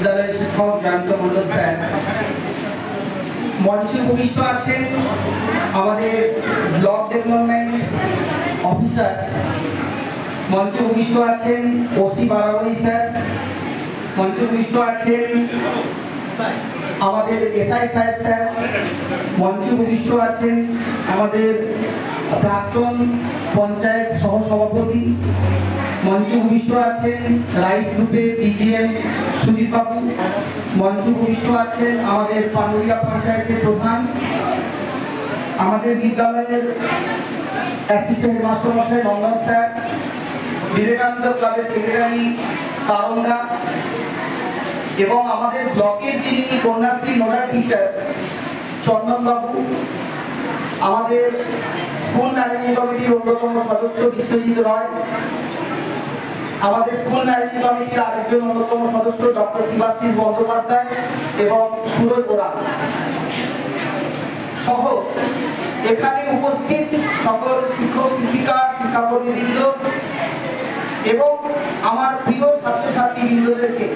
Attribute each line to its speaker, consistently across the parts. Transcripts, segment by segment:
Speaker 1: বিদ্যালয়ের শিক্ষক জয়ন্ত মণ্ডল স্যার, মঞ্চে উপবিষ্ট আছেন আমাদের ব্লক ডেভেলপমেন্ট অফিসার, মঞ্চে উপবিষ্ট আছেন ওসি বারাবণী স্যার, মঞ্চে উপবিষ্ট আছেন আমাদের এসআই সাহেব স্যার, মঞ্চে উপবিষ্ট আছেন আমাদের প্রাক্তন পঞ্চায়েত সহসভাপতি, মঞ্চে উপবিষ্ট আছেন রাইস গ্রুপের ডিজিএম সুদীপ বাবু, মঞ্চে উপবিষ্ট আছেন আমাদের পানুরিয়া পঞ্চায়েতের প্রধান, আমাদের বিদ্যালয়ের অ্যাসিস্ট্যান্ট মাস্টার মশাই নন্দন স্যার, বিবেকানন্দ ক্লাবের সেক্রেটারি তারঙ্গা এবং আমাদের ব্লকের যিনি কন্যাশ্রী নোডাল টিচার চন্দন বাবু, আমাদের স্কুল ম্যানেজিং কমিটির অন্যতম সদস্য বিশ্বজিৎ রয়, আমাদের স্কুল ম্যানেজিং কমিটির আরেকজন অন্যতম সদস্য ডক্টর শিবাশিস বন্দ্যোপাধ্যায় এবং সুরজ ওরাম সহ এখানে উপস্থিত সকল শিক্ষক শিক্ষিকা শিক্ষাকর্মীবৃন্দ এবং আমার প্রিয় ছাত্রছাত্রীবৃন্দদেরকে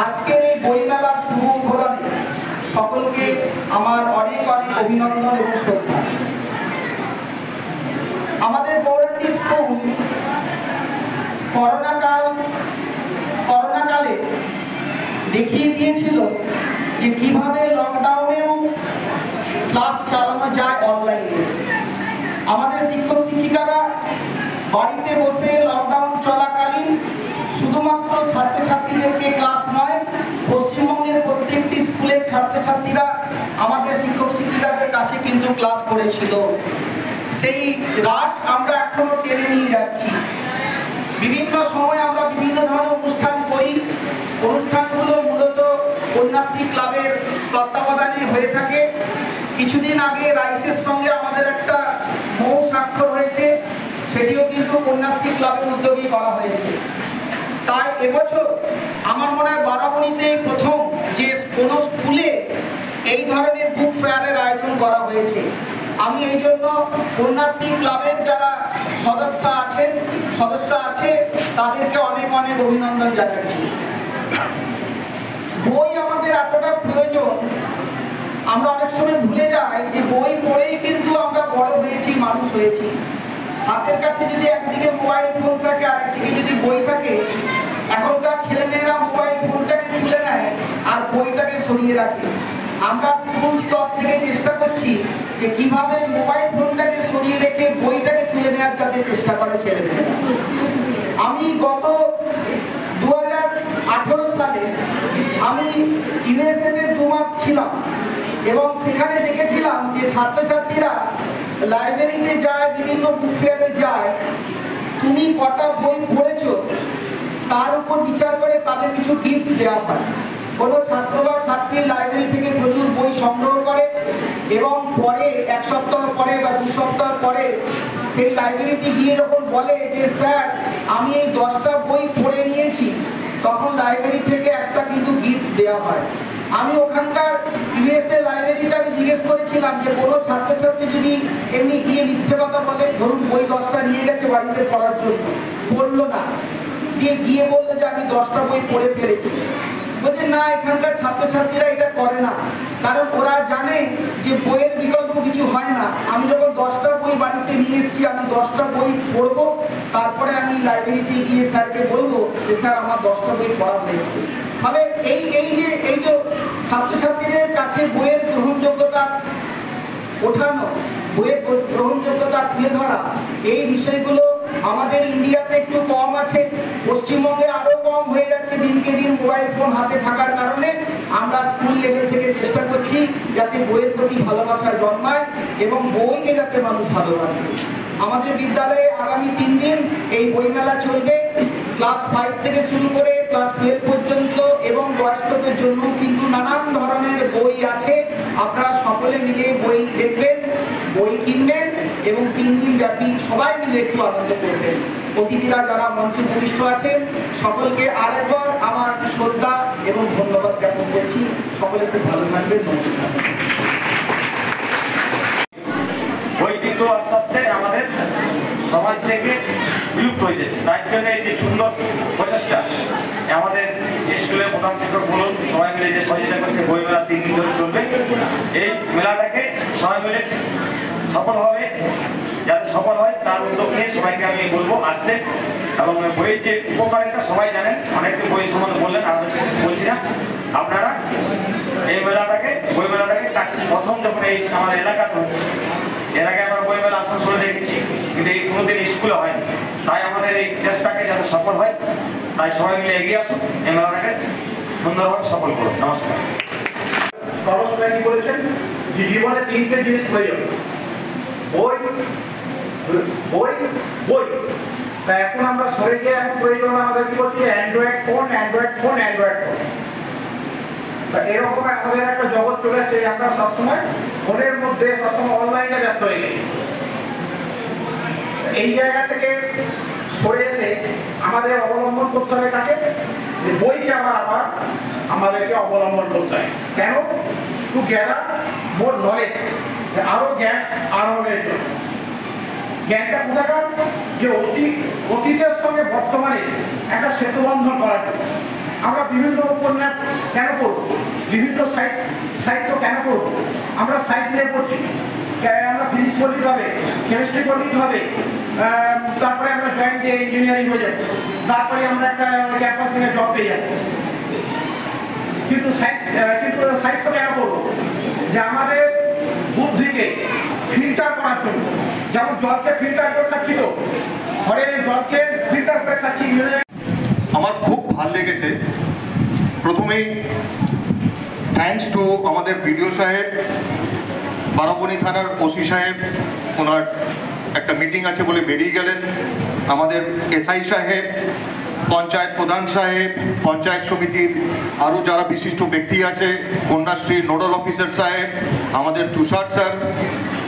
Speaker 1: আজকের এই বইমেলা শুভ উদ্বোধনে সকলকে আমার অনেক অনেক অভিনন্দন এবং শ্রদ্ধা। আমাদের গৌরাঙ্গী স্কুল করোনাকালে দেখিয়ে দিয়েছিল যে কিভাবে লকডাউনেও ক্লাস চালানো যায় অনলাইনে। আমাদের শিক্ষক শিক্ষিকারা বাড়িতে বসে লকডাউন চলাকালীন শুধুমাত্র ছাত্রছাত্রীদেরকে ক্লাস নয়, পশ্চিমবঙ্গের প্রত্যেকটি স্কুলের ছাত্রছাত্রীরা আমাদের শিক্ষক শিক্ষিকাদের কাছে কিন্তু ক্লাস করেছিল। সেই রাশ আমরা এখনো টেনে নিয়ে যাচ্ছি। বিভিন্ন সময় আমরা বিভিন্ন ধরনের অনুষ্ঠান করি। অনুষ্ঠানগুলো মূলত কন্যাশ্রী ক্লাবের তত্ত্বাবধানে হয়ে থাকে। কিছুদিন আগে রাইসের সঙ্গে আমাদের একটা মৌ স্বাক্ষর হয়েছে, সেটিও কিন্তু কন্যাশ্রী ক্লাবের উদ্যোগে করা হয়েছে। তাই এবছর আমার মনে হয় বারাবণীতে প্রথম যে কোনো স্কুলে এই ধরনের বুক ফেয়ারের আয়োজন করা হয়েছে। আমি এই জন্য কন্যাশ্রী ক্লাবের যারা সদস্য আছে তাদেরকে অনেক অনেক অভিনন্দন জানাচ্ছি। বই আমাদের এতটা প্রয়োজন, আমরা অনেক সময় ভুলে যাই যে বই পড়েই কিন্তু আমরা বড় হয়েছি, মানুষ হয়েছি। হাতের কাছে যদি একদিকে মোবাইল ফোন থাকে আর একদিকে যদি বই থাকে, এখনকার ছেলেমেয়েরা মোবাইল ফোনটাকে তুলে নেয় আর বইটাকে সরিয়ে রাখে। আমরা স্কুল স্তর থেকে চেষ্টা করছি যে কিভাবে মোবাইল ফোনটাকে সরিয়ে রেখে বইটাকে তুলে নেওয়ার যাতে চেষ্টা করে ছেলেমেয়েরা। আমি গত 2018 সালে আমি ইউএসএতে 2 মাস ছিলাম এবং সেখানে দেখেছিলাম যে ছাত্রছাত্রীরা লাইব্রেরিতে যায়, বিভিন্ন বুক ফেয়ারে যায়, তুমি কটা বই পড়েছো তার উপর বিচার করে তাদের কিছু গিফট দেওয়া হয়। কোনো ছাত্র বা ছাত্রী লাইব্রেরি থেকে প্রচুর বই সংগ্রহ করে এবং পরে 1 সপ্তাহ পরে বা 2 সপ্তাহ পরে সেই লাইব্রেরিতে গিয়ে যখন বলে যে স্যার আমি এই 10টা বই পড়ে নিয়েছি, তখন লাইব্রেরি থেকে একটা কিন্তু গিফট দেওয়া হয়। আমি ওখানকার ইউএসএ লাইব্রেরিতে আমি জিজ্ঞেস করেছিলাম যে কোনো ছাত্রছাত্রী যদি এমনি গিয়ে মিথ্যে কথা বলে, ধরুন বই 10টা নিয়ে গেছে বাড়িতে পড়ার জন্য, পড়লো না, গিয়ে বললো যে আমি 10টা বই পড়ে ফেলেছি, বলছে না এখানকার ছাত্রছাত্রীরা এটা করে না, কারণ ওরা জানে যে বইয়ের বিকল্প কিছু হয় না। আমি যখন 10টা বই বাড়িতে নিয়ে এসেছি, আমি 10টা বই পড়বো, তারপরে আমি লাইব্রেরিতে গিয়ে স্যারকে বলবো যে স্যার আমার 10টা বই পড়া হয়েছে। ফলে এই যে ছাত্রছাত্রীদের কাছে বইয়ের গ্রহণযোগ্যতা ওঠানো, বইয়ের গ্রহণযোগ্যতা তুলে ধরা, এই বিষয়গুলো আমাদের ইন্ডিয়াতে একটু কম আছে, পশ্চিমবঙ্গে আরো কম হয়ে যাচ্ছে দিনকে দিন মোবাইল ফোন হাতে থাকার কারণে। আমরা স্কুল লেভেল থেকে চেষ্টা করছি যাতে বইয়ের প্রতি ভালোবাসা জন্মায় এবং বইকে যাতে মানুষ ভালোবাসে। আমাদের বিদ্যালয়ে আগামী 3 দিন এই বইমেলা চলবে। ক্লাস 5 থেকে শুরু করে ক্লাস 12 পর্যন্ত এবং বয়স্কদের জন্য কিন্তু নানান ধরনের বই আছে। আপনারা সকলে মিলে বই দেখবেন, বই কিনবেন এবং 3 দিন ব্যাপী সবাই মিলে একটু আনন্দ করবেন। অতিথিরা যারা মঞ্চে উপবিষ্ট আছেন সকলকে আরেকবার আমার শ্রদ্ধা এবং ধন্যবাদ জ্ঞাপন করছি। সকলে খুব ভালো থাকবেন। নমস্কার।
Speaker 2: বই কিন্তু আস্তে আস্তে আমাদের সমাজ থেকে বিলুপ্ত হয়ে যাচ্ছে। তার জন্য এই যে সুন্দর প্রচেষ্টা আমাদের স্কুলের প্রধান শিক্ষক বলুন সবাই মিলে যে সহযোগিতা করছে, বই মেলা 3 দিন ধরে চলবে। এই মেলাটাকে সবাই মিলে সফল হবে, যাতে সফল হয় তার উদ্যোগ নিয়ে সবাইকে আমি বলবো আসতে। এবং বইয়ের যে উপকারিতা সবাই জানেন, অনেকে বই সম্বন্ধে বললেন, আমরা বলছি না। আপনারা এই মেলাটাকে বই মেলাটাকে প্রথম যখন এই আমাদের এলাকাতে হচ্ছে, এর আগে আমরা বই মেলা আসানসোলে দেখেছি, কিন্তু এই কোনোদিন স্কুলে হয়নি। তাই আমাদের এই চেষ্টাকে যাতে সফল হয়, তাই সবাই মিলে এগিয়ে আসুন, এই মেলাটাকে সুন্দরভাবে সফল করুন। নমস্কার।
Speaker 1: কি বলেছেন যে জীবনে 3টে জিনিস প্রয়োজন, বই বই বই। তা এখন আমরা সরে গিয়ে এখন প্রয়োজন আমাদের কি বলছি, Android phone Android phone Android phone. তা এরকম আমাদের একটা জগৎ চলে আসছে, আমরা সবসময় ফোনের মধ্যে সবসময় অনলাইনে ব্যস্ত হয়ে গেছি। এই জায়গা থেকে সরে এসে আমাদের অবলম্বন করতে হবে তাকে, যে বইকে আবার আমাদেরকে অবলম্বন করতে হয়। কেন? টু গ্যাদার মোর নলেজ, আরো জ্ঞান আহরণের জন্য। জ্ঞানটা কোথাকার? যে অতীতের সঙ্গে বর্তমানে একটা সেতুবন্ধন করার জন্য। আমরা বিভিন্ন উপন্যাস কেন পড়ব, বিভিন্ন সাহিত্য কেন পড়ব? আমরা সায়েন্স নিয়ে পড়ছি, আমরা ফিজিক্স পড়তে হবে, কেমিস্ট্রি পড়তে হবে, তারপরে আমরা জয়েন্ট ইঞ্জিনিয়ারিং হয়ে যাবো, তারপরে আমরা একটা ক্যাম্পাস থেকে জব পেয়ে যাবো। কিন্তু সাহিত্য কেন পড়বো? যে আমাদের বুদ্ধিকে ফিল্টার করার জন্য। যেমন জলকে ফিল্টার করে খাচ্ছি, তো ঘরের জলকে ফিল্টার করে খাচ্ছি।
Speaker 3: আমার খুব ভালো লেগেছে। প্রথমেই থ্যাঙ্কস টু আমাদের বিডিও সাহেব, বারাবণী থানার ওসি সাহেব, ওনার একটা মিটিং আছে বলে বেরিয়ে গেলেন। আমাদের এসআই সাহেব, পঞ্চায়েত প্রধান সাহেব, পঞ্চায়েত সমিতির আরও যারা বিশিষ্ট ব্যক্তি আছে, কন্যাশ্রী নোডাল অফিসার সাহেব, আমাদের তুষার স্যার,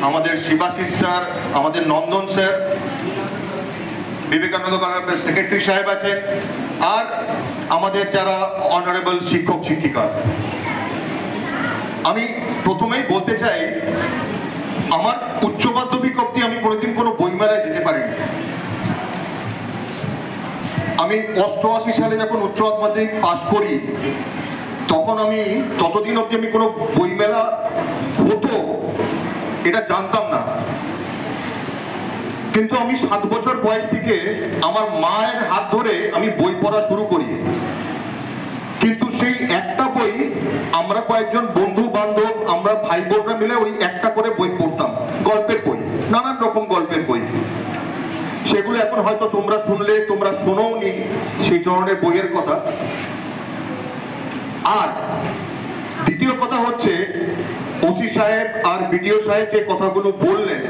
Speaker 3: আমাদের শিবাশিস স্যার, আমাদের নন্দন স্যার, বিবেকানন্দ কলেজের সেক্রেটারি সাহেব আছেন, আর আমাদের যারা অনারেবল শিক্ষক শিক্ষিকা। আমি প্রথমেই বলতে চাই, আমার উচ্চ মাধ্যমিক অবধি আমি কোনোদিন কোনো বইমেলায় যেতে পারিনি। আমি 88 সালে যখন উচ্চ মাধ্যমিক পাশ করি, তখন আমি ততদিন অবধি আমি কোনো বইমেলা হতো এটা জানতাম না। কিন্তু আমি 7 বছর বয়স থেকে আমার মায়ের হাত ধরে আমি বই পড়া শুরু করি। কিন্তু সেই একটা বই আমরা কয়েকজন বন্ধু বান্ধব, আমরা ভাই বোনরা মিলে ওই একটা করে বই পড়তাম, গল্পের বই, নানান রকম গল্পের বই। সেগুলো এখন হয়তো তোমরা শুনলে, তোমরা শোনোওনি সেই ধরনের বইয়ের কথা। আর দ্বিতীয় কথা হচ্ছে, ওসি সাহেব আর বিডিও সাহেব যে কথাগুলো বললেন,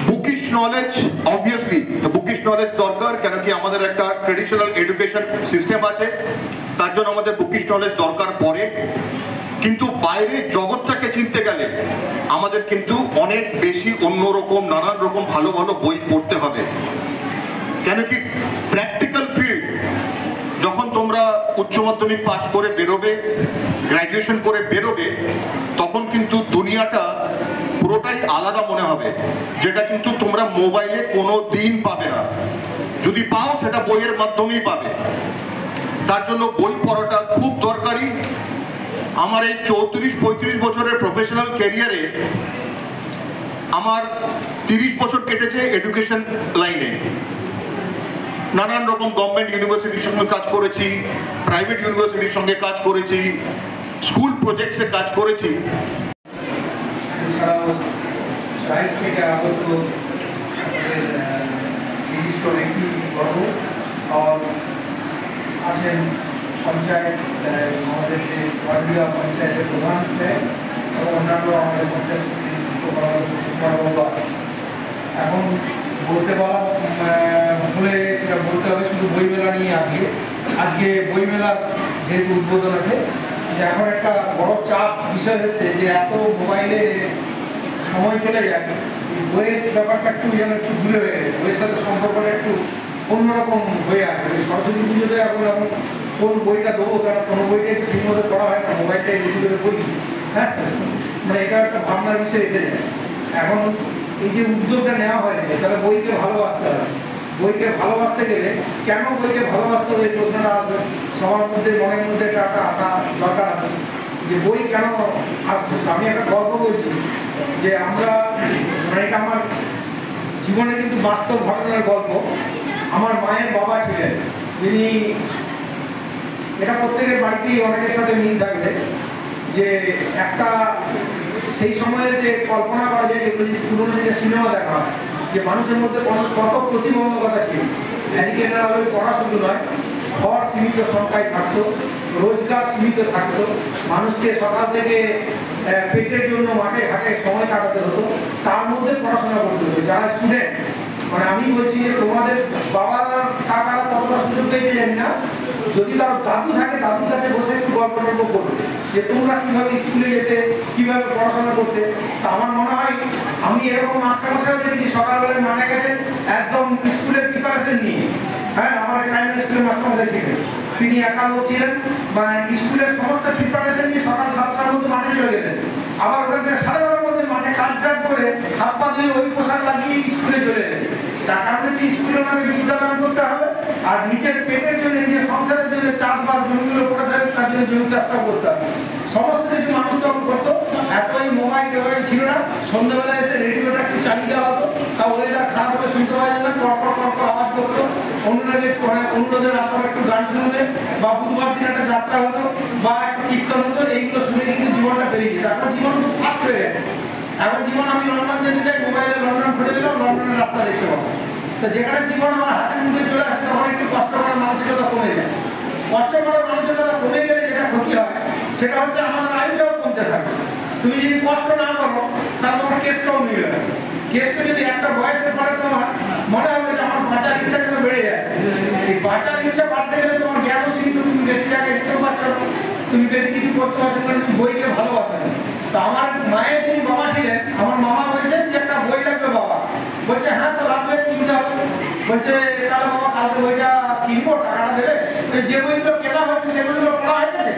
Speaker 3: bookish knowledge, obviously bookish knowledge দরকার। কেন কি আমাদের একটা ট্রেডিশনাল এডুকেশন সিস্টেম আছে, তার জন্য আমাদের বুকিশ নলেজ দরকার পড়ে। কিন্তু বাইরের জগৎটাকে চিনতে গেলে আমাদের কিন্তু অনেক বেশি অন্যরকম নানান রকম ভালো ভালো বই পড়তে হবে। কেন কি প্র্যাকটিক্যাল ফিল্ড, যখন তোমরা উচ্চ মাধ্যমিক পাশ করে বেরোবে, গ্র্যাজুয়েশন করে বেরোবে, তখন কিন্তু দুনিয়াটা পুরোটাই আলাদা মনে হবে, যেটা কিন্তু তোমরা মোবাইলে কোনো দিন পাবে না। যদি পাও সেটা বইয়ের মাধ্যমেই পাবে। তার জন্য বই পড়াটা খুব দরকারি। আমার এই 34-35 বছরের প্রফেশনাল ক্যারিয়ারে আমার 30 বছর কেটেছে এডুকেশন লাইনে। নানান রকম গভর্নমেন্ট ইউনিভার্সিটির সঙ্গে কাজ করেছি, প্রাইভেট ইউনিভার্সিটির সঙ্গে কাজ করেছি, স্কুল প্রজেক্টসে কাজ করেছি।
Speaker 4: এছাড়াও রাইস থেকে আগত বিশিষ্ট ব্যক্তিবর্গ আছেন, পঞ্চায়েত আমাদের যে ওয়ার্ডিয়া পঞ্চায়েতের প্রধান সাহেব এবং অন্যান্য আমাদের পঞ্চায়েত সুপারবাবু আছে। এখন বলতে বলা ভুলে সেটা বলতে হবে শুধু বইমেলা নিয়ে। আজকে বইমেলার যেহেতু উদ্বোধন আছে, যে এখন একটা বড় চাপ বিষয় হচ্ছে যে এত মোবাইলে সময় চলে যায়, বইয়ের ব্যাপারটা একটু যেন একটু দূরে হয়ে গেছে, বইয়ের সাথে সম্পর্কটা একটু অন্যরকম হয়ে আসে। সরস্বতী পুজোতে এখন কোন বইটা দেবো, কারণ কোনো বইটাই ঠিক মতো পড়া হয় না, মোবাইলটাই বেশি করে পড়ি। হ্যাঁ, মানে এটা একটা ভাবনার বিষয় এসে যায়। এখন এই যে উদ্যোগটা নেওয়া হয়েছে, তাহলে বইকে ভালোবাসতে হবে, বইকে ভালোবাসতে গেলে কেন বইকে ভালোবাসতে হবে এই প্রশ্নটা আসবে সবার মধ্যে, মনের মধ্যে একটা আসা দরকার আছে যে বই কেন আসবে। আমি একটা গল্প বলছি যে আমরা, মানে এটা আমার জীবনে কিন্তু বাস্তব ঘটনার গল্প। আমার মায়ের বাবা ছিলেন, তিনি, এটা প্রত্যেকের বাড়িতেই অনেকের সাথে মিল থাকবে, যে একটা সেই সময়ের যে কল্পনা করা যায় যেগুলো যদি পুরোনো দিনের সিনেমা দেখা হয়, যে মানুষের মধ্যে কত প্রতিবন্ধকতা ছিল। হ্যারিকেনের আলোয় পড়া শুধু নয়, ঘর সীমিত সংখ্যায় থাকতো, রোজগার সীমিত থাকতো, মানুষকে সকাল থেকে পেটের জন্য মাঠে ঘাটে সময় কাটাতে হতো, তার মধ্যে পড়াশোনা করতে হতো। যারা স্টুডেন্ট, মানে আমি বলছি যে তোমাদের বাবা কাকারা ততটা সুযোগ পেয়ে জানি না, যদি কারো দাদু থাকে দাদুর কাছে বসে একটু গল্প করতে যে তোমরা কিভাবে স্কুলে যেতে, কিভাবে পড়াশোনা করতে। তা আমার মনে হয় আমি এরকম মাস্টারমশাই দেখেছি সকালবেলায় মাঠে গেছে একদম স্কুলের প্রিপারেশন নিয়ে। হ্যাঁ, আমার প্রাইমারি স্কুলের মাস্টারমশাই ছিলেন, তিনি একা লোক ছিলেন, মানে স্কুলের সমস্ত প্রিপারেশন নিয়ে সকাল 7টার মধ্যে মাঠে চলে গেলেন, আবার ওখান থেকে 12:30 মধ্যে মাঠে কাজ করে হাত পা ধুয়ে ওই পোশাক লাগিয়ে স্কুলে চলে এলেন। তার কারণে কি স্কুলে আমাকে বিদ্যাদান করতে হবে, আর নিজের পেটের জন্য, নিজের সংসারের জন্য চাষবাস জমিগুলো করে দেবে, তার জন্য জমি চাষটা করতে হবে। সমস্ত কিছু মানুষ তখন করতো, এতই মোবাইল টোবাইল ছিল না। সন্ধ্যাবেলা এসে রেডিওটা একটু চালিয়ে দেওয়া হতো, তা ওয়েদার খারাপ হবে শুনতে পাওয়া যেত না, কড়কড় কড়কড় আওয়াজ করতো। অনুরোধের আসলে একটু গান শুনলে, বা বুধবার দিন একটা যাত্রা হতো বা একটা কীর্তন হতো, এইগুলো শুনে কিন্তু জীবনটা বেরিয়ে যেত। এখন জীবন খুব ফাস্ট হয়ে গেছে। এখন জীবন, আমি লন্ডন যেতে চাই, মোবাইলে লন্ডন খুলে দিলাম, লন্ডনের রাস্তা দেখতে পাবো। তো যেখানে জীবন আমার হাতের মুখে চলে আসে, তখন একটু কষ্ট করার মানসিকতা কমে যায়। কষ্ট করার মানসিকতা কমে গেলে যেটা ক্ষতি হয় সেটা হচ্ছে আমাদের আয়ুটাও কমতে থাকে। তুমি যদি কষ্ট না করো তাহলে তোমার কেসটাও মিলবে না। কেসটা যদি একটা বয়সের পরে তোমার মনে হবে যে আমার বাঁচার ইচ্ছা যেন বেড়ে যাচ্ছে, এই বাঁচার ইচ্ছা বাড়তে গেলে তোমার জ্ঞানও সীমিত, তুমি বেশি জায়গায় যেতেও পারছো না, তুমি বেশি কিছু করতে পারছো না, তুমি বইকে ভালোবাসো না। তো আমার মায়ের যিনি বাবা ছিলেন, আমার মামা বলছেন যে একটা বই লাগবে বাবা। বলছে হ্যাঁ, তো লাগবে, কিনতে হবে। বলছে তাহলে বাবা কালকে বইটা কিনবো, টাকাটা দেবে। যে বইগুলো কেনা হয়েছে সেগুলো পড়া হয়ে গেছে।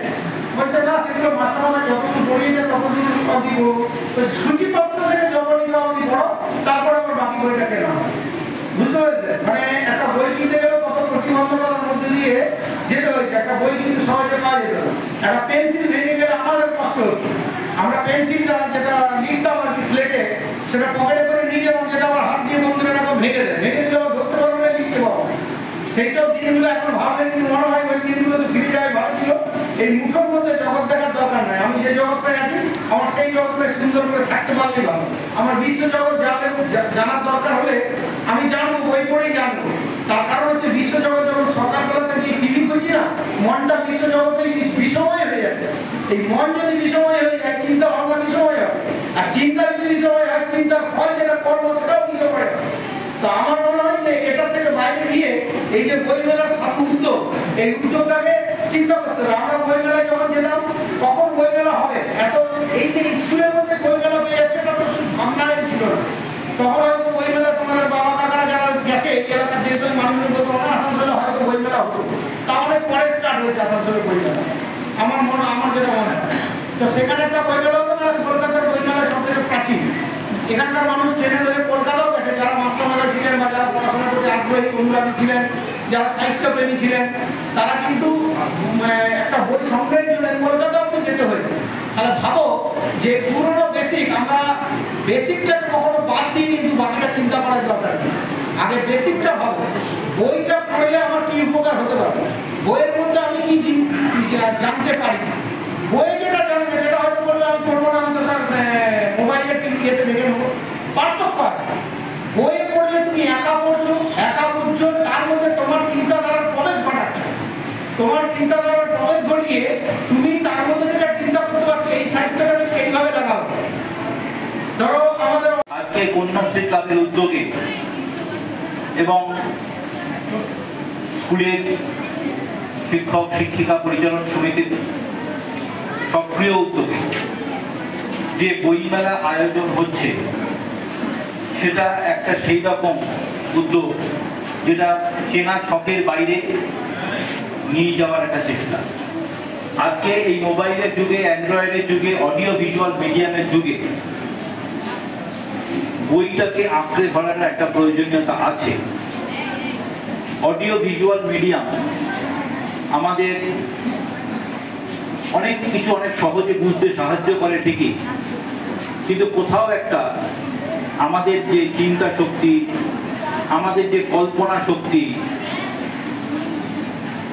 Speaker 4: বলছে না, সেগুলো মাস্টারমশাই যতদিন পড়িয়েছে ততদিন দিব। সূচিপত্র থেকে জবনিকা অবধি পড়ো, তারপরে আমার বাকি বইটা কেনা হবে। বুঝতে পেরেছে? মানে একটা বই কিনতে গেলে কত প্রতিবন্ধকতার মধ্যে দিয়ে যেতে হয়েছে। একটা বই কিন্তু সহজে পাওয়া যেত না। একটা পেন্সিল ভেঙে গেলে আমাদের কষ্ট হতো। আমরা পেন্সিলটা যেটা লিখতাম আর কি স্লেটে, সেটা পকেটে করে নিয়ে যেতাম, যেটা আমার হাত দিয়ে বন্ধুরা ভেঙে দেয়, ভেঙে দিলে আবার ধরতে পারবো না, লিখতে পারবো। সেই সব দিনগুলো এখন ভাবলে কিন্তু মনে হয় ওই দিনগুলো তো ফিরে যাওয়াই ভালো ছিল। এই মুঠোর মধ্যে জগৎ দেখার দরকার নাই। আমি যে জগৎটায় আছি আমার সেই জগৎটায় সুন্দর করে থাকতে পারলেই ভালো। আমার বিশ্ব জগৎ জানার দরকার হলে আমি জানবো, বই পড়েই জানবো। তার কারণ হচ্ছে বিশ্ব জগৎ যখন সকালবেলা থেকে টিভি করছি না, মনটা বিশ্ব জগতে বিষময় হয়ে যাচ্ছে। এই মন যদি বিষময় হয়ে যায়, চিন্তা ভাবনা বিষময় হয়, আর চিন্তা যদি বিষময় হয়, চিন্তার ফল যেটা কর্ম সেটাও বিষময় হয়। তো আমার মনে হয় যে এটার থেকে বাইরে গিয়ে এই যে বই মেলার সাথে উদ্যোগ, এই উদ্যোগটাকে চিন্তা করতে হবে। আমরা বই মেলায় যখন যেতাম, কখন বই মেলা হবে, এত এই যে স্কুলের মধ্যে বই মেলা পেয়ে যাচ্ছে, এটা তো ভাবনাই ছিল না। তখন হয়তো বই মেলা তোমাদের বাবা কাকারা যারা গেছে এই এলাকার যে মানুষগুলো, তখন আসানসোলে হয়তো বই মেলা হতো, তাহলে পরে স্টার্ট হয়েছে আসানসোলে বই মেলা। আমার যেটা মনে হয়, তো সেখানে একটা বই মেলা হতো না। কলকাতার বই মেলা সব থেকে প্রাচীন। এখানকার মানুষ ট্রেনে ধরে কলকাতাও গেছে, যারা মাস্টারমশাই ছিলেন বা যারা পড়াশোনা করতে আগ্রহী অনুরাগী ছিলেন, যারা সাহিত্যপ্রেমী ছিলেন, তারা কিন্তু একটা বই সংগ্রহের জন্য কলকাতাও তো যেতে হয়েছে। তাহলে ভাবো যে পুরোনো বেসিক, আমরা বেসিকটাকে কখনো বাদ দিয়ে কিন্তু বাকিটা চিন্তা করার দরকার নেই। আগে বেসিকটা ভাবো, বইটা পড়লে আমার কি উপকার হতে পারে, বইয়ের মধ্যে আমি কি জানতে পারি। বই যেটা জানবে সেটা হয়তো বলবে আমি পড়বো না, আমি তো তার মোবাইলের ইয়েতে দেখে নেবো। পার্থক্য আছে। বইয়ে পড়লে তুমি একা পড়ছো, তার মধ্যে তোমার চিন্তাধারার প্রবেশ ঘটাচ্ছ। তোমার চিন্তাধারার প্রবেশ ঘটিয়ে তুমি তার মধ্যে থেকে চিন্তা করতে পারছো এই সাহিত্যটাকে এইভাবে লাগাও। ধরো আমাদের
Speaker 2: আজকে কন্যাশ্রী ক্লাবের উদ্যোগে এবং স্কুলের শিক্ষক শিক্ষিকা পরিচালন সমিতির সক্রিয় উদ্যোগে যে বইমেলা আয়োজন হচ্ছে, সেটা একটা সেই রকম উদ্যোগ যেটা চেনা ছকের বাইরে নিয়ে যাওয়ার একটা চেষ্টা। আজকে এই মোবাইলের যুগে, অ্যান্ড্রয়েডের যুগে, অডিও ভিজুয়াল মিডিয়ামের যুগে বইটাকে আঁকড়ে ধরার একটা প্রয়োজনীয়তা আছে।
Speaker 5: অডিও ভিজুয়াল মিডিয়াম আমাদের অনেক কিছু অনেক সহজে বুঝতে সাহায্য করে ঠিকই, কিন্তু কোথাও একটা আমাদের যে চিন্তা শক্তি, আমাদের যে কল্পনা শক্তি,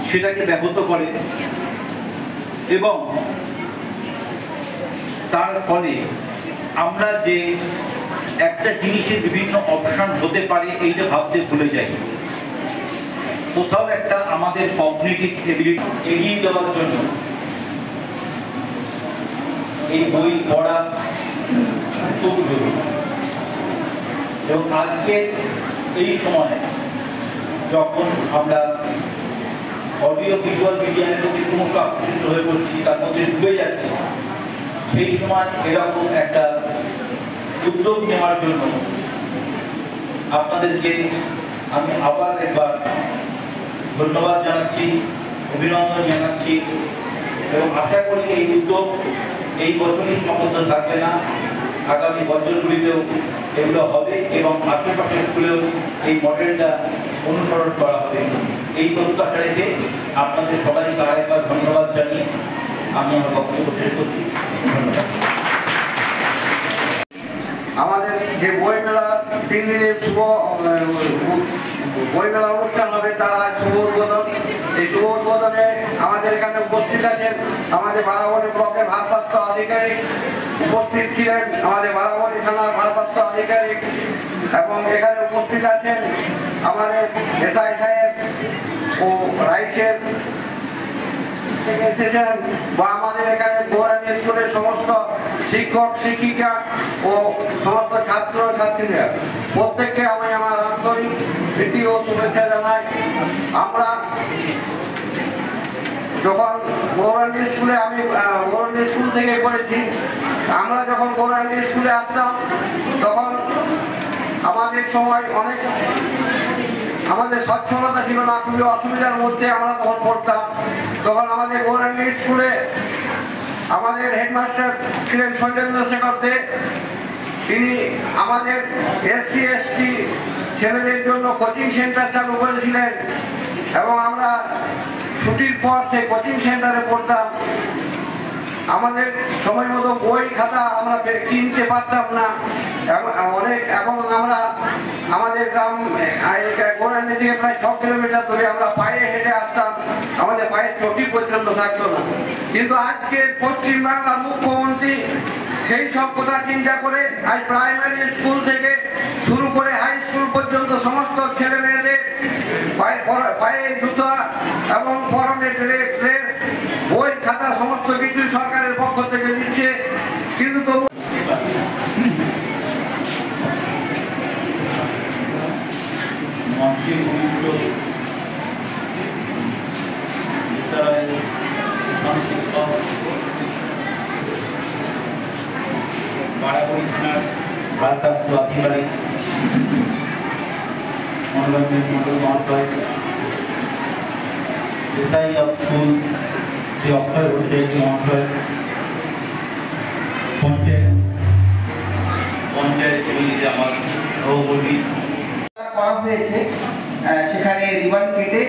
Speaker 5: সেটাকে ব্যাহত করে এবং তার ফলে আমরা যে একটা জিনিসের বিভিন্ন অপশন হতে পারে এইটা ভাবতে ভুলে যাই। কোথাও একটা আমাদের কগনিটিভ এবিলিটি এগিয়ে যাওয়ার জন্য এই বই পড়া খুব জরুরি। এবং আজকে এই সময় যখন আমরা অডিও ভিজুয়াল মিডিয়ামের প্রতি ক্রমশ আকৃষ্ট হয়ে পড়ছি, তার মধ্যে ডুবে যাচ্ছি, সেই সময় এরকম একটা উদ্যোগ নেওয়ার জন্য আপনাদেরকে আমি আবার একবার ধন্যবাদ জানাচ্ছি, অভিনন্দন জানাচ্ছি এবং আশা করি এই উদ্যোগ এই বছরই সীমাবদ্ধ থাকবে না, আগামী বছরগুলিতেও এগুলো হবে এবং আশেপাশের স্কুলেও এই মডেলটা অনুসরণ করা হবে। এই প্রত্যাশা রেখে আপনাদের সবাইকে আরেকবার ধন্যবাদ জানিয়ে আমি আমার বক্তব্য শেষ করছি। ধন্যবাদ।
Speaker 6: আমাদের যে বইমেলা 3 দিনের শুভ বইমেলা অনুষ্ঠান হবে, তার শুভ উদ্বোধন। এই শুভ উদ্বোধনে আমাদের এখানে উপস্থিত আছেন আমাদের বারাবণী ব্লকের ভারপ্রাপ্ত আধিকারিক, উপস্থিত ছিলেন আমাদের বারাবণী থানার ভারপ্রাপ্ত আধিকারিক এবং এখানে উপস্থিত আছেন আমাদের এসআই সাহেব ও রাইসের এসেছেন বা আমাদের এখানে গৌরানী স্কুলের সমস্ত শিক্ষক শিক্ষিকা ও সমস্ত ছাত্র ছাত্রীরা, প্রত্যেককে আমি আমার আন্তরিক প্রীতি ও শুভেচ্ছা জানাই। আমরা যখন গৌরানী স্কুলে, আমি গৌরানী স্কুল থেকে পড়েছি, আমরা যখন গৌরানী স্কুলে আসতাম তখন আমাদের সময় অনেক আমাদের সচ্ছলতা ছিল না, খুবই অসুবিধার মধ্যে আমরা তখন পড়তাম। তখন আমাদের গৌরানী স্কুলে আমাদের হেডমাস্টার ছিলেন সৌজেন্দ্র শেখর দে। তিনি আমাদের SC ST ছেলেদের জন্য কোচিং সেন্টার চালু করেছিলেন এবং আমরা ছুটির পর সেই কোচিং সেন্টারে পড়তাম। আমাদের সময় মতো বই খাতা আমরা কিনতে পারতাম না অনেক, এবং আমরা আমাদের গ্রাম গৌরানী থেকে প্রায় 6 কিলোমিটার দূরে আমরা পায়ে হেঁটে আসতাম, আমাদের পায়ের চটি পর্যন্ত থাকতো না। কিন্তু আজকে পশ্চিমবাংলার মুখ্যমন্ত্রী সেই সব কথা চিন্তা করে আজ প্রাইমারি স্কুল থেকে শুরু করে হাই স্কুল পর্যন্ত সমস্ত ছেলে মেয়েদের পায়ে জুতো এবং পরনে ড্রেস, বই খাতা সমস্ত কিছু সরকারের পক্ষ থেকে দিচ্ছে। কিন্তু তবু
Speaker 5: বারাবণী থানার ভারপ্রাপ্ত আধিকারিক মনোরঞ্জন মন্ডল মহাশয়, এসআই অফ স্কুল শ্রী অক্ষয় ঘোষের মহাশয়, পঞ্চায়েত সমিতিতে আমার সহকর্মী
Speaker 1: করা হয়েছে, সেখানে রিবন কেটে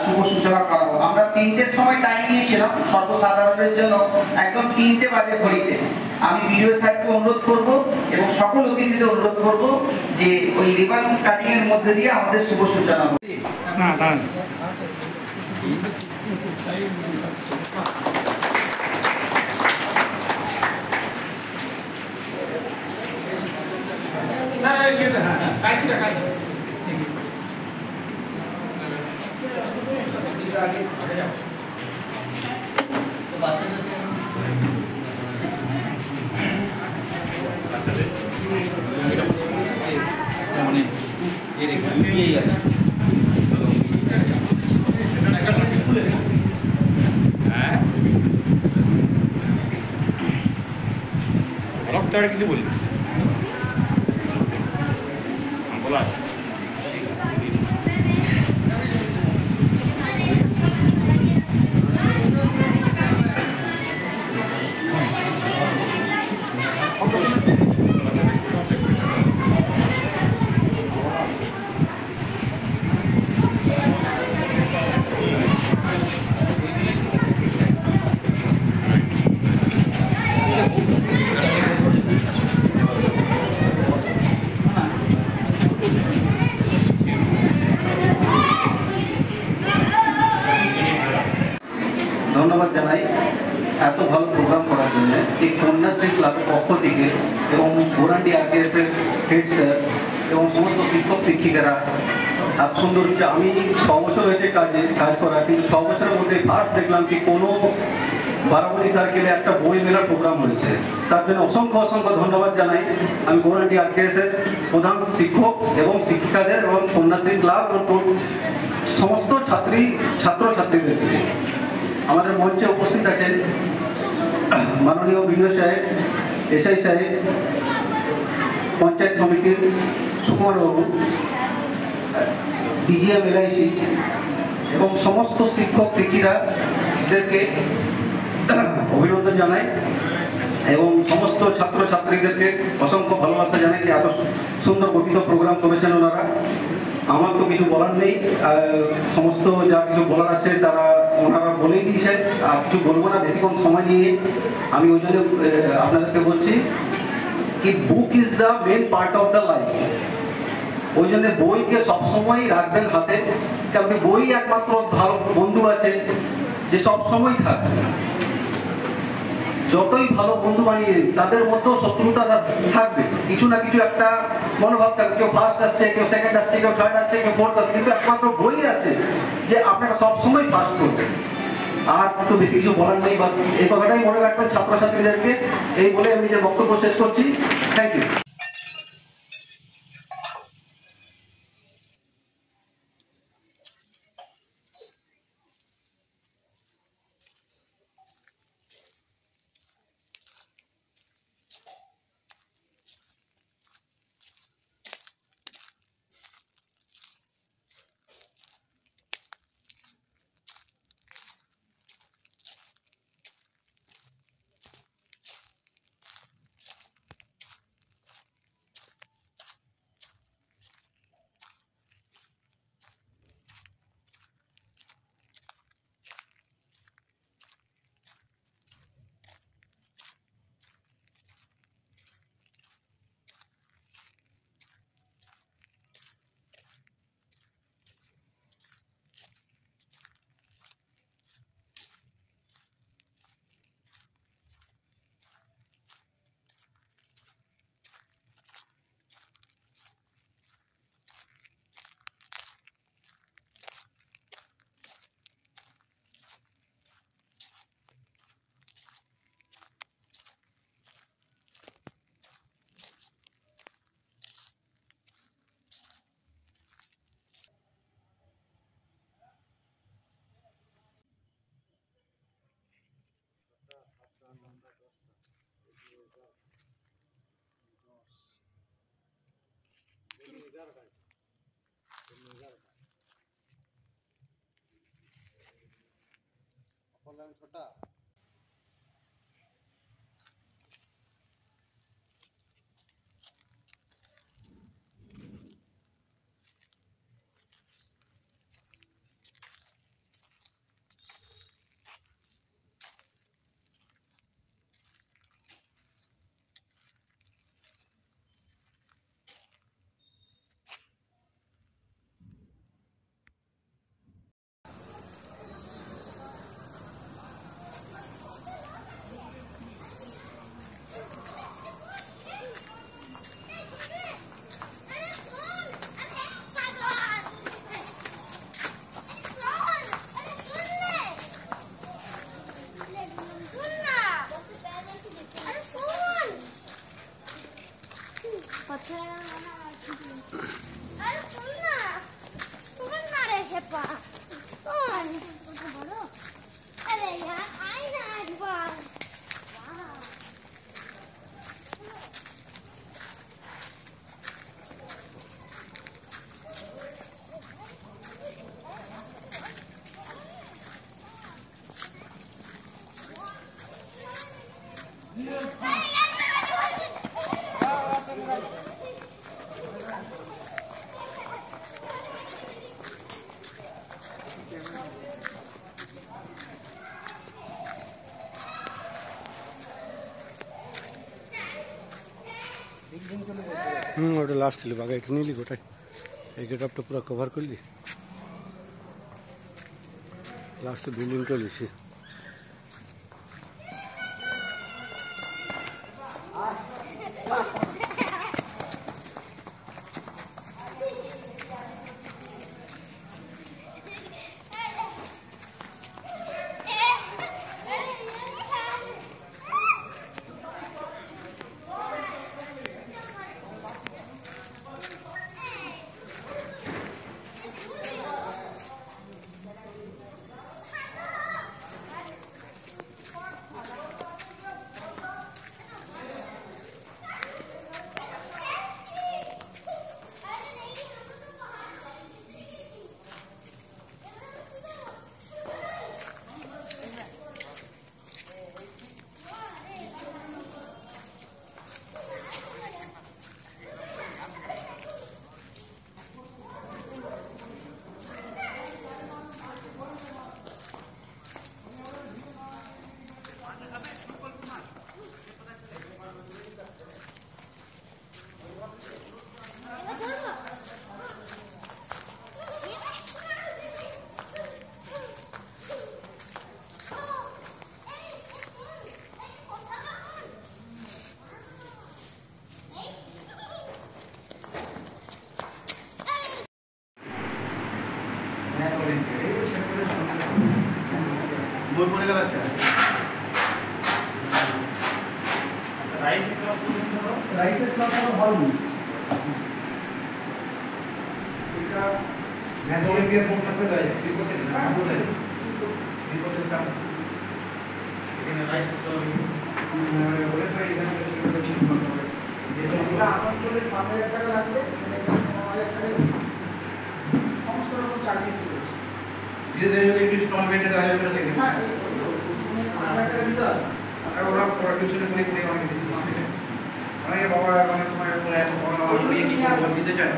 Speaker 1: শুভ সূচনা করাবো। আমরা 3টের সময় টাইম দিয়েছিলাম সর্বসাধারণের জন্য, একদম 3টে বাজে ঘড়িতে। আমি ভিডিও স্যারকে অনুরোধ করব এবং সকল অতিথিদের অনুরোধ করব যে ওই রিবন কাটিং এর মধ্যে দিয়ে আমাদের শুভ সূচনা হবে।
Speaker 2: কিন্তু বলি বলা
Speaker 5: এত ভালো প্রোগ্রাম করার জন্য এই কন্যাশ্রী ক্লাবের পক্ষ থেকে এবং গোরান্ডি আরকেএসের হেড স্যার এবং সমস্ত শিক্ষক শিক্ষিকারা এত সুন্দর হচ্ছে। আমি 6 বছর হয়েছে কাজ করা, কিন্তু 6 বছরের মধ্যে ফার্স্ট দেখলাম কি কোনো বারাবণী সার্কেলে একটা বই মেলার প্রোগ্রাম হয়েছে। তার জন্য অসংখ্য অসংখ্য ধন্যবাদ জানাই আমি গোরান্ডি আরকেএসের প্রধান শিক্ষক এবং শিক্ষিকাদের এবং কন্যাশ্রী ক্লাব এবং সমস্ত ছাত্রছাত্রীদেরকে। আমাদের মঞ্চে উপস্থিত আছেন মাননীয় বিডিও সাহেব, এসআই সাহেব, পঞ্চায়েত সমিতির সুকুমারবাবু, ডিজিএম এলআইসি এবং সমস্ত শিক্ষক শিক্ষিকাদেরকে অভিনন্দন জানাই এবং সমস্ত ছাত্রছাত্রীদেরকে অসংখ্য ভালোবাসা জানাই যে এত সুন্দর গঠিত প্রোগ্রাম করেছেন ওনারা। আমার তো কিছু বলার নেই, সমস্ত যা কিছু বলার আছে তারা ওনারা বলেই দিয়েছেন, আর কিছু বলবো না বেশিক্ষণ সময় নিয়ে। আমি ওই জন্য আপনাদেরকে বলছি কি book is the main part of the life. ওই জন্য বইকে সবসময় রাখবেন হাতে, কারণ বই একমাত্র ভালো বন্ধু আছে যে সবসময় থাকবে। যতই ভালো বন্ধু বানিয়ে তাদের মধ্যেও শত্রুতা থাকবে, কিছু না কিছু একটা মনোভাব থাকবে। কেউ ফার্স্ট আসছে, কেউ সেকেন্ড আসছে, কেউ থার্ড আসছে, কেউ ফোর্থ আসছে, কিন্তু একমাত্র বই আছে যে আপনাকে সবসময় ফার্স্ট করবে। আর তো বেশি কিছু বলার নেই, বাস এই কথাটাই মনে রাখবেন ছাত্রছাত্রীদেরকে। এই বলে আমি নিজের বক্তব্য শেষ করছি। Thank you. छोटा ওটা লাস্ট ছিল বাঘা একটু নিলি গোটাই এই গেট আপটা পুরো কভার করলি লাস্টে বিল্ডিং চলেছি
Speaker 1: রাইসের ক্লাস হয়নি। এটা
Speaker 4: ম্যাথমেটিক্যাল ফোকাসে যায় রিপোর্টের নাম বলে রিপোর্টের নাম এখানে রাইস বলে তো এখানে
Speaker 1: যেটা আসানসোলে 7,000 টাকা লাগবে সেখানে 9,000 টাকা সমস্ত রকম চাকরি করেছে।
Speaker 4: ধীরে ধীরে যদি একটু ইনস্টলমেন্টে দেওয়া যাবে দেখে
Speaker 1: হ্যাঁ 8,000 টাকা দিতে হবে।
Speaker 4: আর ওরা প্রোডাকশনে করে করে অনেক দিতে পারে অনেকে বাবা অনেক সময় বলে এখন করোনা নিয়ে কি করব দিতে চায়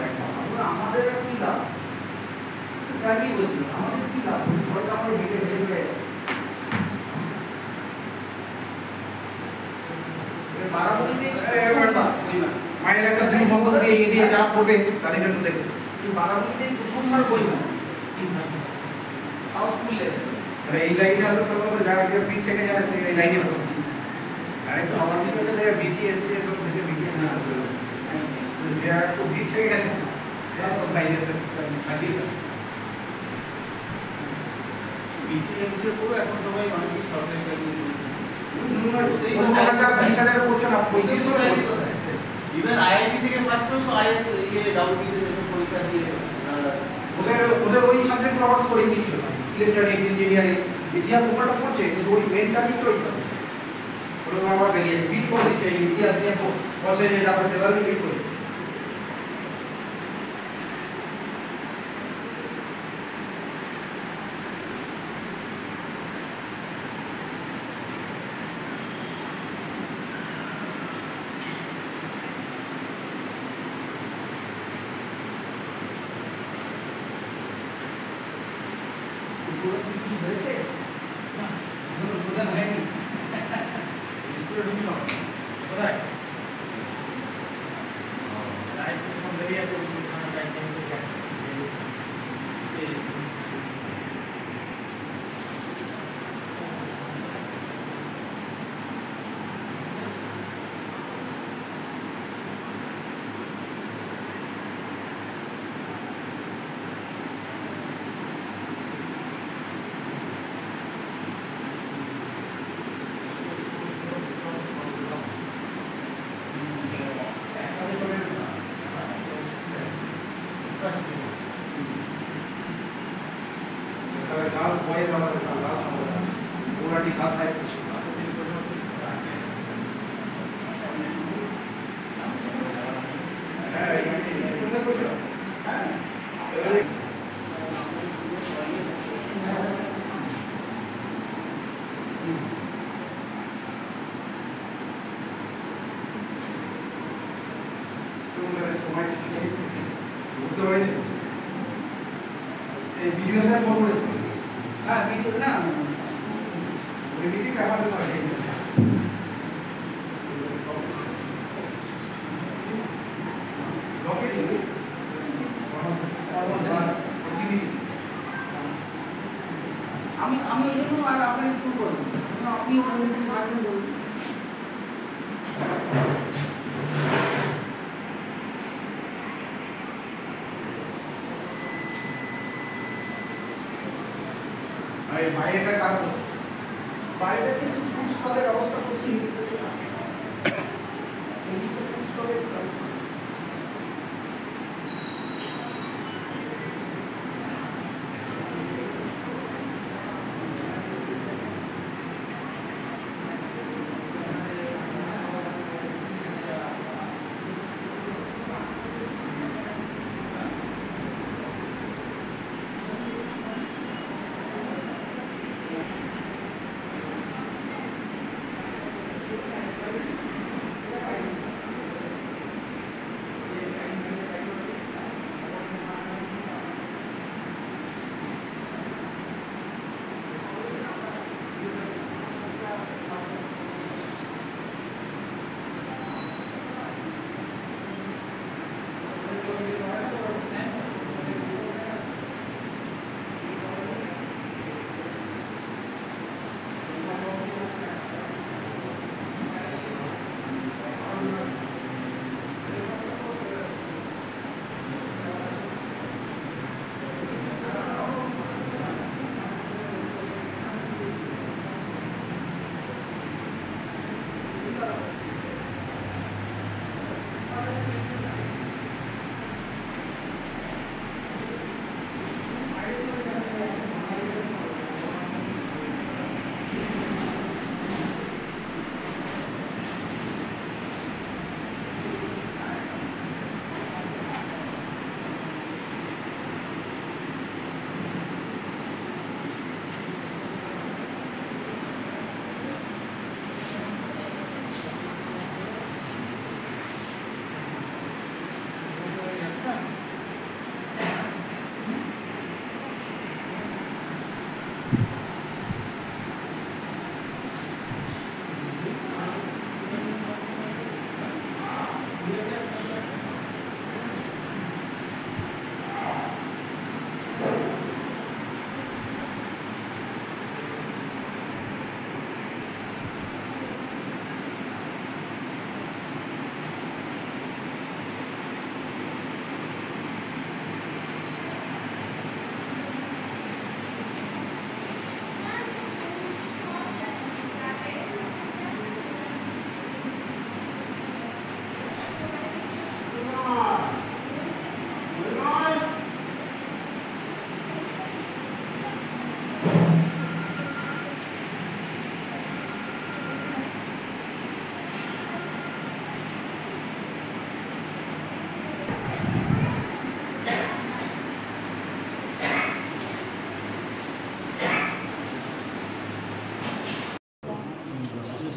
Speaker 4: না
Speaker 1: আমাদের কি লাভ? ফ্যামিলি বলছি আমাদের কি লাভ? সবাই আমাদের হেঁটে হেঁটে যায়।
Speaker 4: মায়ের একটা দিন সম্পর্ক দিয়ে এগিয়ে যা করবে তাদের জন্য দেখবে
Speaker 1: বারাবতীতে প্রথমবার বই না হাউস স্কুলে
Speaker 4: এই লাইনে আসা সব যারা যে পিঠ থেকে যায় সেই লাইনে পড়ে আর একটু আমার দিকে দেখে বিসি এসে সব থেকে বিকে না যারা একটু পিঠ থেকে গেছে তারা সব বাইরে এসে কাজে
Speaker 1: বিসিএমসি পুরো এখন সবাই অনেকই সরকারি চাকরি
Speaker 6: ইভেন আইআইটি থেকে পাস করে তো আইএস ডাব্লিউবিসি এসব পরীক্ষা দিয়ে
Speaker 4: ওদের ওই সাবজেক্ট কভার করে দিয়েছিল ইলেকট্রনিক্স ইঞ্জিনিয়ারিং ইতিহাস ব্যাপারটা পড়ছে কিন্তু ওই মেনটা কিন্তু ওই ওরা আবার বেরিয়ে বিট করে দিচ্ছে ইতিহাস নিয়ে বসে যে যাবে সেভাবে বিট করে
Speaker 1: হয়েছে না প্রধান হয়নি স্কুলে ঢুকল কোথায় রাইস কোন বেরিয়ে আছে
Speaker 4: लास्ट बॉय वाला लास्ट हमारा पूरा डिकास साइड ভিডিও স্যার ফোন করেছে
Speaker 1: হ্যাঁ ভিডিও না
Speaker 4: ওই মিটিং আমাদের পাশে লকেট
Speaker 1: আমি এই জন্য আর আপনাকে ফোন করলাম আপনি বলুন
Speaker 4: বাইরেটা কারণ
Speaker 1: বাইরেতে একটু ফুড স্টলের ব্যবস্থা করছি এদিকে ফুড স্টলের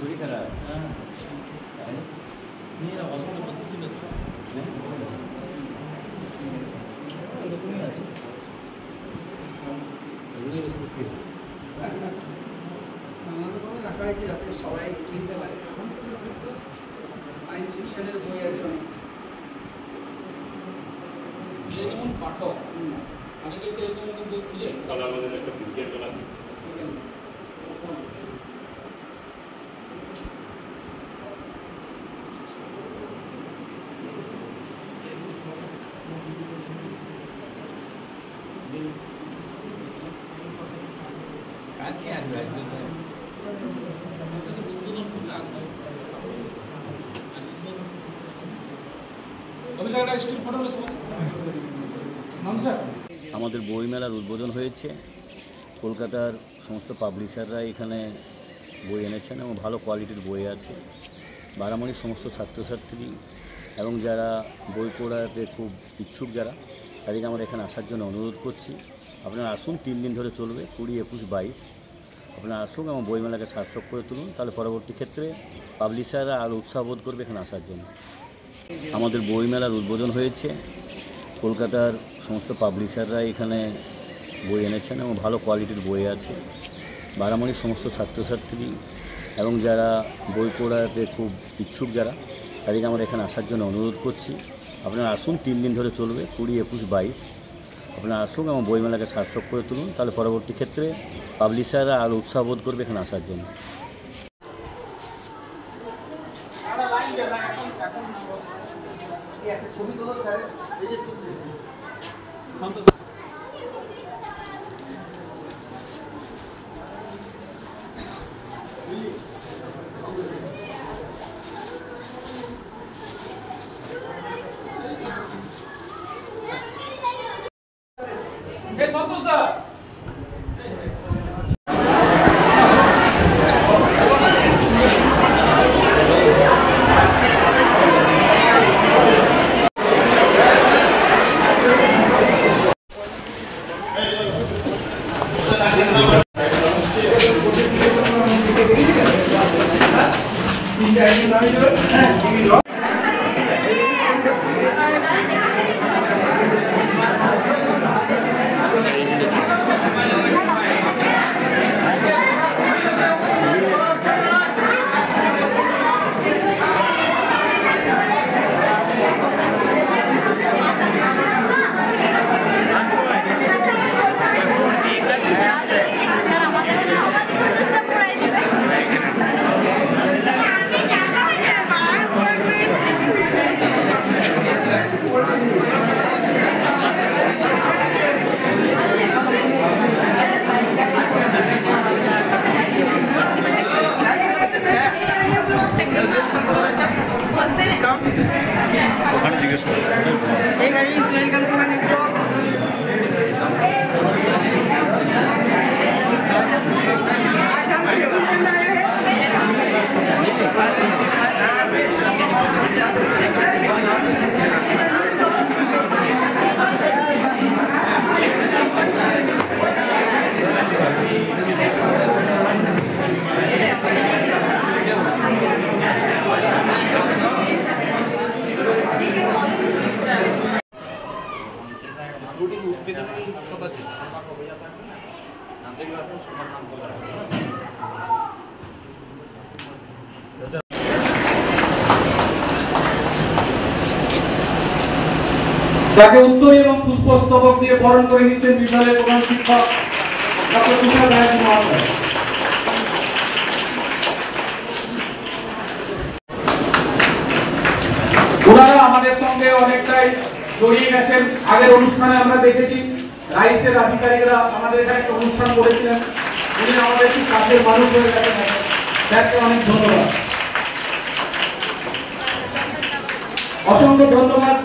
Speaker 7: শরীর খারাপ মেয়েরা অসুবিধা করতে ছিল এরকমই আছে
Speaker 1: রাখা হয়েছে যাতে সবাই কিনতে পারে সায়েন্স ফিকশনের বই আছে
Speaker 8: যেমন পাঠক অনেকেই তো এরকম বই খুঁজে একটা পিকচার তোলা
Speaker 7: কালকে আসবে আমাদের বইমেলার উদ্বোধন হয়েছে। কলকাতার সমস্ত পাবলিশাররা এখানে বই এনেছেন এবং ভালো কোয়ালিটির বই আছে। বারামণির সমস্ত ছাত্রছাত্রী এবং যারা বই পড়াতে খুব ইচ্ছুক যারা তাদেরকে আমরা এখানে আসার জন্য অনুরোধ করছি। আপনারা আসুন, 3 দিন ধরে চলবে, 20, 21, 22। আপনারা আসুন এবং বইমেলাকে সার্থক করে তুলুন, তাহলে পরবর্তী ক্ষেত্রে পাবলিশাররা আরও উৎসাহ বোধ করবে এখানে আসার জন্য। আমাদের বইমেলার উদ্বোধন হয়েছে। কলকাতার সমস্ত পাবলিশাররা এখানে বই এনেছেন এবং ভালো কোয়ালিটির বই আছে। বারামণির সমস্ত ছাত্রছাত্রী এবং যারা বই পড়াতে খুব ইচ্ছুক যারা তাদেরকে আমরা এখানে আসার জন্য অনুরোধ করছি। আপনারা আসুন, 3 দিন ধরে চলবে, 20, 21, 22। আপনারা আসুন এবং বইমেলাকে সার্থক করে তুলুন, তাহলে পরবর্তী ক্ষেত্রে পাবলিশাররা আরও উৎসাহ বোধ করবে এখানে আসার জন্য।
Speaker 1: ছবি তোলো স্যার, এই যে তুলছে
Speaker 8: সন্তোষ দা
Speaker 7: ওখানে জিজ্ঞেস করো।
Speaker 8: যাকে উত্তরী এবং পুষ্পস্তবক দিয়ে বরণ করে নিচ্ছেন বিদ্যালয়ের প্রধান শিক্ষক ডক্টর তুষার ব্যানার্জি মহাশয়। ওনারা আমাদের সঙ্গে অনেকটাই জড়িয়ে গেছেন। আগের অনুষ্ঠানে আমরা দেখেছি রাইসের আধিকারিকরা আমাদের এখানে একটা অনুষ্ঠান করেছিলেন। উনি আমাদের খুব কাছের মানুষ হয়ে গেছেন, তাকে অনেক ধন্যবাদ, অসংখ্য ধন্যবাদ।